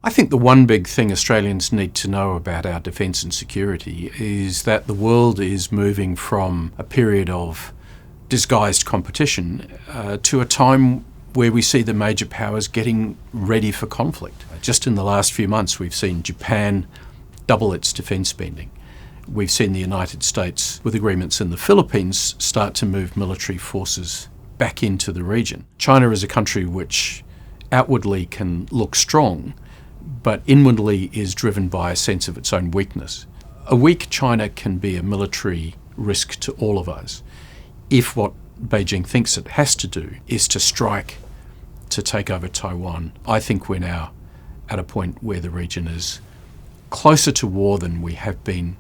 I think the one big thing Australians need to know about our defence and security is that the world is moving from a period of disguised competition to a time where we see the major powers getting ready for conflict. Just in the last few months, we've seen Japan double its defence spending. We've seen the United States, with agreements in the Philippines, start to move military forces back into the region. China is a country which outwardly can look strong, but inwardly is driven by a sense of its own weakness. A weak China can be a military risk to all of us if what Beijing thinks it has to do is to strike to take over Taiwan. I think we're now at a point where the region is closer to war than we have been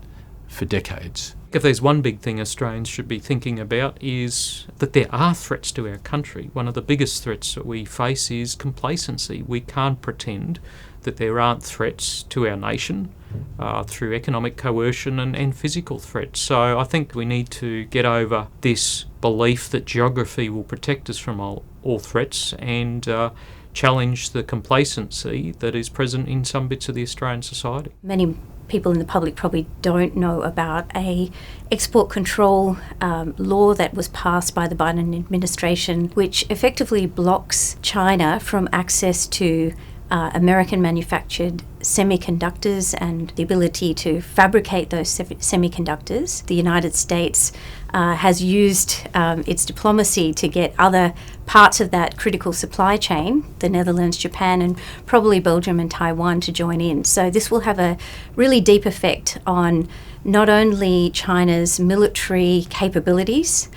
for decades. If there's one big thing Australians should be thinking about is that there are threats to our country. One of the biggest threats that we face is complacency. We can't pretend that there aren't threats to our nation through economic coercion and physical threats. So I think we need to get over this belief that geography will protect us from all threats and challenge the complacency that is present in some bits of the Australian society. Many people in the public probably don't know about a export control law that was passed by the Biden administration, which effectively blocks China from access to American manufactured semiconductors and the ability to fabricate those semiconductors. The United States has used its diplomacy to get other parts of that critical supply chain, the Netherlands, Japan, and probably Belgium and Taiwan, to join in. So this will have a really deep effect on not only China's military capabilities,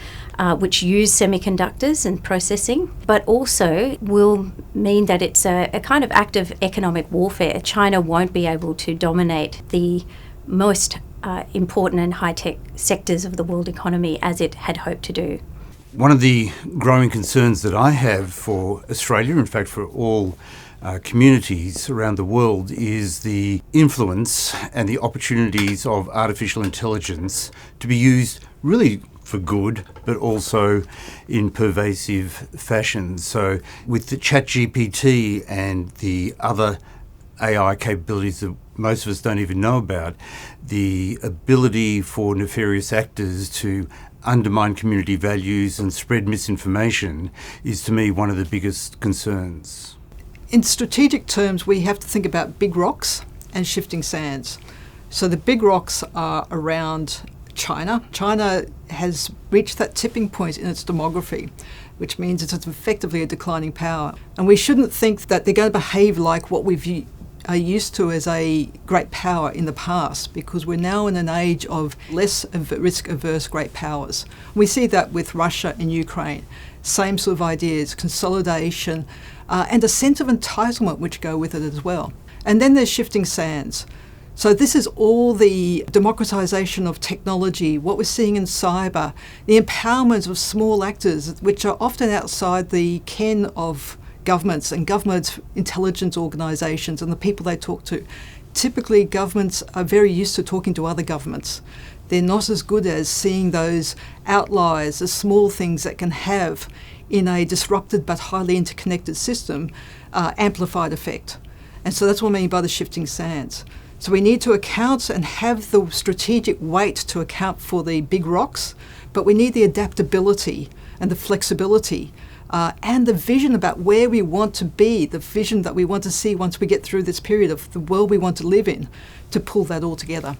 which use semiconductors and processing, but also will mean that it's a kind of act of economic warfare. China won't be able to dominate the most important and high-tech sectors of the world economy as it had hoped to do. One of the growing concerns that I have for Australia, in fact for all communities around the world, is the influence and the opportunities of artificial intelligence to be used really for good, but also in pervasive fashion. So with the ChatGPT and the other AI capabilities that most of us don't even know about, the ability for nefarious actors to undermine community values and spread misinformation is, to me, one of the biggest concerns. In strategic terms, we have to think about big rocks and shifting sands. So the big rocks are around China. China has reached that tipping point in its demography, which means it's effectively a declining power. And we shouldn't think that they're going to behave like what we've are used to as a great power in the past, because we're now in an age of less risk-averse great powers. We see that with Russia and Ukraine. Same sort of ideas, consolidation, and a sense of entitlement which go with it as well. And then there's shifting sands. So this is all the democratization of technology, what we're seeing in cyber, the empowerment of small actors, which are often outside the ken of governments and governments' intelligence organisations and the people they talk to. Typically, governments are very used to talking to other governments. They're not as good as seeing those outliers, the small things that can have, in a disrupted but highly interconnected system, amplified effect. And so that's what I mean by the shifting sands. So we need to account and have the strategic weight to account for the big rocks, but we need the adaptability and the flexibility and the vision about where we want to be, the vision that we want to see once we get through this period of the world we want to live in, to pull that all together.